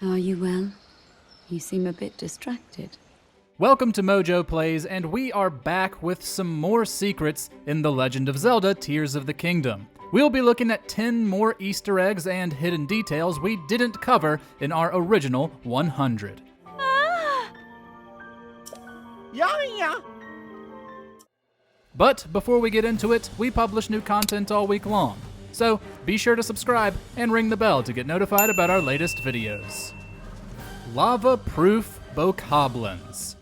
Are you well? You seem a bit distracted. Welcome to MojoPlays, and we are back with some more secrets in The Legend of Zelda Tears of the Kingdom. We'll be looking at 10 more Easter eggs and hidden details we didn't cover in our original 100. Yeah. But before we get into it, we publish new content all week long. So be sure to subscribe and ring the bell to get notified about our latest videos. Lava-proof Bokoblins.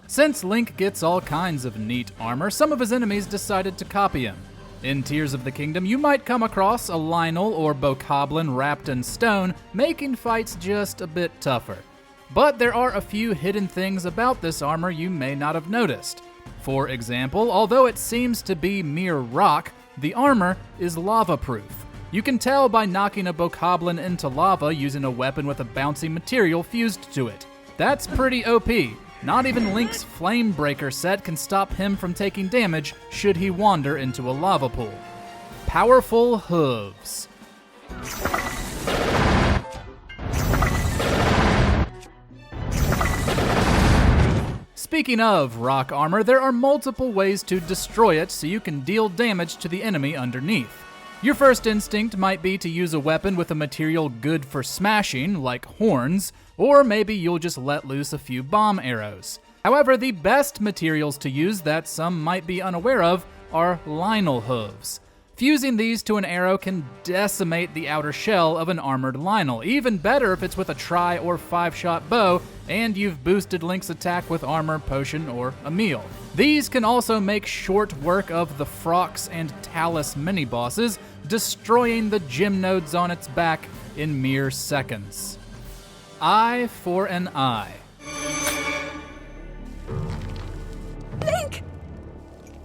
Since Link gets all kinds of neat armor, some of his enemies decided to copy him. In Tears of the Kingdom, you might come across a Lynel or Bokoblin wrapped in stone, making fights just a bit tougher. But there are a few hidden things about this armor you may not have noticed. For example, although it seems to be mere rock, the armor is lava-proof. You can tell by knocking a Bokoblin into lava using a weapon with a bouncy material fused to it. That's pretty OP. Not even Link's Flamebreaker set can stop him from taking damage should he wander into a lava pool. Powerful hooves. Speaking of rock armor, there are multiple ways to destroy it so you can deal damage to the enemy underneath. Your first instinct might be to use a weapon with a material good for smashing, like horns, or maybe you'll just let loose a few bomb arrows. However, the best materials to use that some might be unaware of are Lynel hooves. Fusing these to an arrow can decimate the outer shell of an armored Lynel. Even better if it's with a tri- or 5-shot bow, and you've boosted Link's attack with armor, potion, or a meal. These can also make short work of the Phrox and Talus mini-bosses, destroying the gem nodes on its back in mere seconds. Eye for an eye. Link!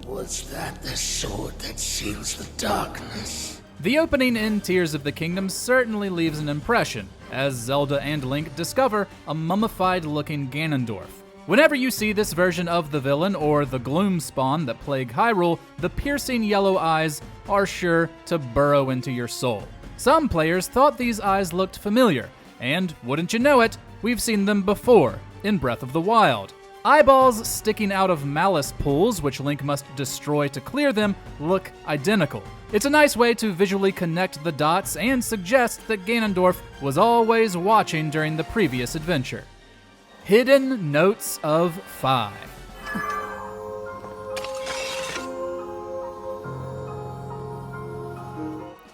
Was that the sword that seals the darkness? The opening in Tears of the Kingdom certainly leaves an impression, as Zelda and Link discover a mummified-looking Ganondorf. Whenever you see this version of the villain or the gloom spawn that plague Hyrule, the piercing yellow eyes are sure to burrow into your soul. Some players thought these eyes looked familiar, and wouldn't you know it, we've seen them before in Breath of the Wild. Eyeballs sticking out of malice pools, which Link must destroy to clear them, look identical. It's a nice way to visually connect the dots and suggest that Ganondorf was always watching during the previous adventure. Hidden Notes of Fi.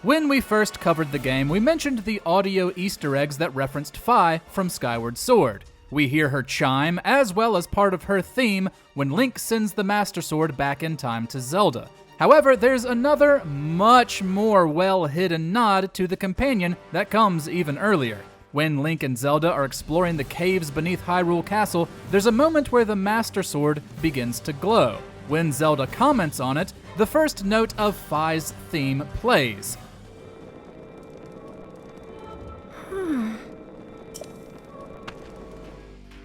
When we first covered the game, we mentioned the audio Easter eggs that referenced Fi from Skyward Sword. We hear her chime, as well as part of her theme, when Link sends the Master Sword back in time to Zelda. However, there's another, much more well-hidden nod to the companion that comes even earlier. When Link and Zelda are exploring the caves beneath Hyrule Castle, there's a moment where the Master Sword begins to glow. When Zelda comments on it, the first note of Fi's theme plays.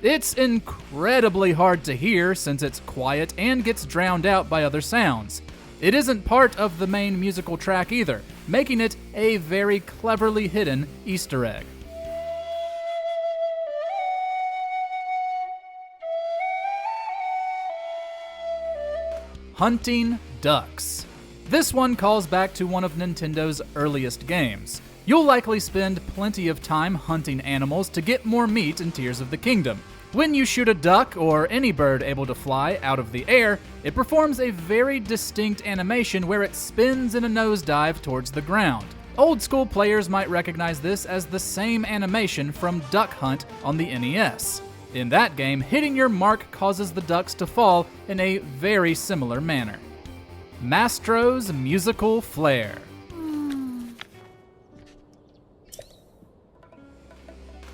It's incredibly hard to hear since it's quiet and gets drowned out by other sounds. It isn't part of the main musical track either, making it a very cleverly hidden Easter egg. Hunting ducks. This one calls back to one of Nintendo's earliest games. You'll likely spend plenty of time hunting animals to get more meat in Tears of the Kingdom. When you shoot a duck or any bird able to fly out of the air, it performs a very distinct animation where it spins in a nosedive towards the ground. Old school players might recognize this as the same animation from Duck Hunt on the NES. In that game, hitting your mark causes the ducks to fall in a very similar manner. Mastro's musical flair.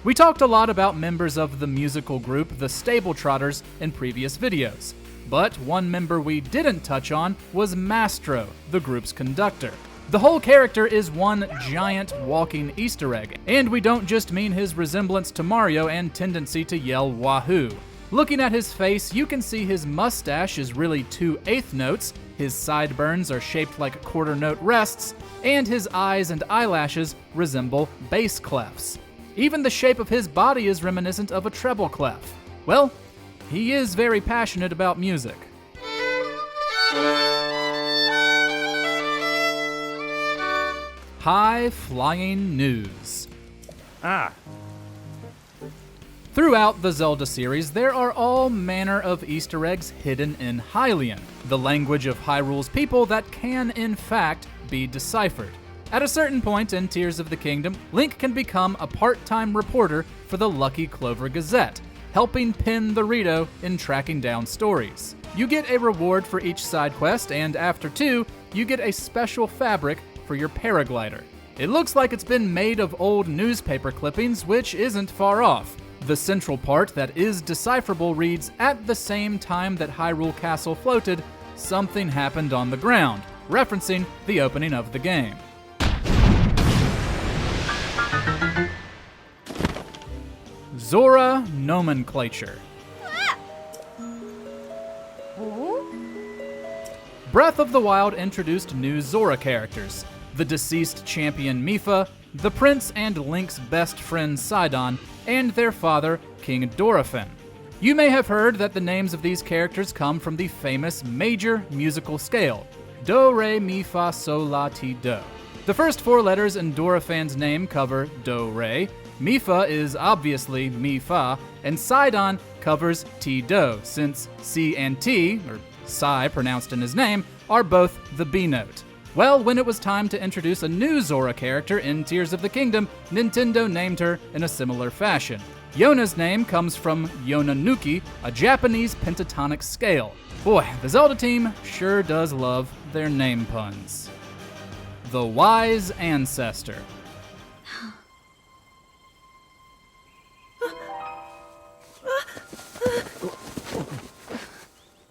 We talked a lot about members of the musical group the Stable Trotters in previous videos, but one member we didn't touch on was Mastro, the group's conductor. The whole character is one giant walking Easter egg, and we don't just mean his resemblance to Mario and tendency to yell wahoo. Looking at his face, you can see his mustache is really 2/8 notes, his sideburns are shaped like quarter note rests, and his eyes and eyelashes resemble bass clefs. Even the shape of his body is reminiscent of a treble clef. Well, he is very passionate about music. High-flying news. Throughout the Zelda series, there are all manner of Easter eggs hidden in Hylian, the language of Hyrule's people that can, in fact, be deciphered. At a certain point in Tears of the Kingdom, Link can become a part-time reporter for the Lucky Clover Gazette, helping pin the Rito in tracking down stories. You get a reward for each side quest, and after 2, you get a special fabric for your paraglider. It looks like it's been made of old newspaper clippings, which isn't far off. The central part that is decipherable reads, "At the same time that Hyrule Castle floated, something happened on the ground," referencing the opening of the game. Zora nomenclature. Breath of the Wild introduced new Zora characters: the deceased champion Mipha, the prince and Link's best friend Sidon, and their father, King Dorephan. You may have heard that the names of these characters come from the famous major musical scale, Do, Re, Mi, Fa, Sol, La, Ti, Do. The first 4 letters in Dorephan's name cover Do, Re, Mipha is obviously Mi, Fa, and Sidon covers Ti, Do, since C and T, or Sai pronounced in his name, are both the B note. Well, when it was time to introduce a new Zora character in Tears of the Kingdom, Nintendo named her in a similar fashion. Yona's name comes from Yonanuki, a Japanese pentatonic scale. Boy, the Zelda team sure does love their name puns. The Wise Ancestor.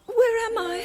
Where am I?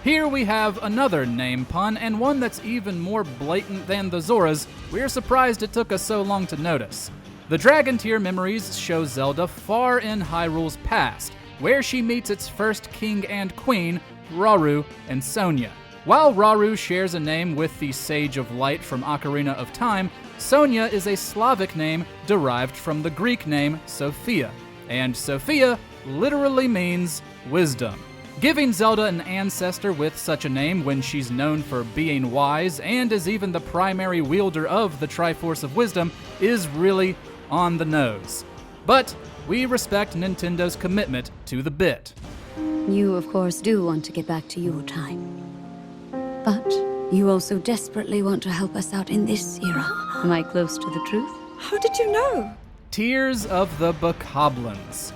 Here we have another name pun, and one that's even more blatant than the Zora's. We're surprised it took us so long to notice. The Dragon Tear memories show Zelda far in Hyrule's past, where she meets its first king and queen, Rauru and Sonia. While Rauru shares a name with the Sage of Light from Ocarina of Time, Sonia is a Slavic name derived from the Greek name Sophia, and Sophia literally means wisdom. Giving Zelda an ancestor with such a name when she's known for being wise and is even the primary wielder of the Triforce of Wisdom is really on the nose. But we respect Nintendo's commitment to the bit. You, of course, do want to get back to your time. But you also desperately want to help us out in this era. Am I close to the truth? How did you know? Tears of the Bokoblins.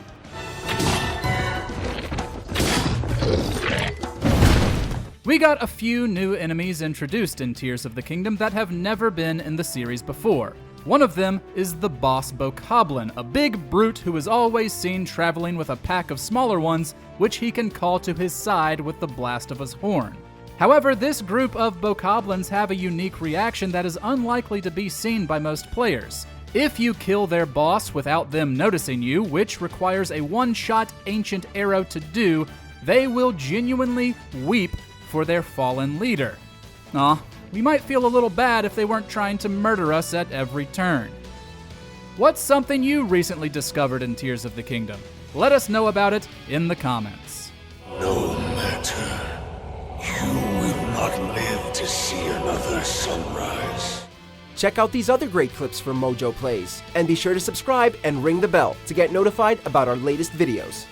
We got a few new enemies introduced in Tears of the Kingdom that have never been in the series before. One of them is the boss Bokoblin, a big brute who is always seen traveling with a pack of smaller ones, which he can call to his side with the blast of his horn. However, this group of Bokoblins have a unique reaction that is unlikely to be seen by most players. If you kill their boss without them noticing you, which requires a one-shot ancient arrow to do, they will genuinely weep for their fallen leader. Aw, we might feel a little bad if they weren't trying to murder us at every turn. What's something you recently discovered in Tears of the Kingdom? Let us know about it in the comments. No matter. You will not live to see another sunrise. Check out these other great clips from MojoPlays, and be sure to subscribe and ring the bell to get notified about our latest videos.